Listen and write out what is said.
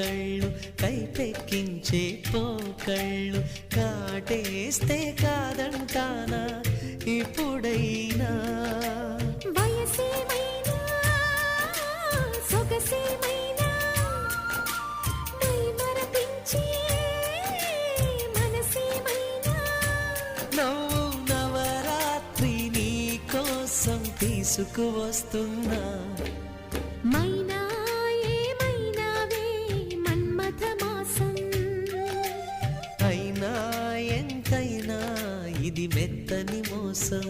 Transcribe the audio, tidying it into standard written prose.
కళ్ళు కైపెక్కించే పోకళ్ళు కాటేస్తే కాదంటానా ఇప్పుడైనా వయసేమైనా సొగసేమైనా మరపించే మనసేమైనా నవ్వు నవరాత్రి నీ కోసం తీసుకువస్తున్నా మైనా ఏమైనావే మన్మథ మాసం అయినా ఎంతైనా ఇది మెత్తని మోసం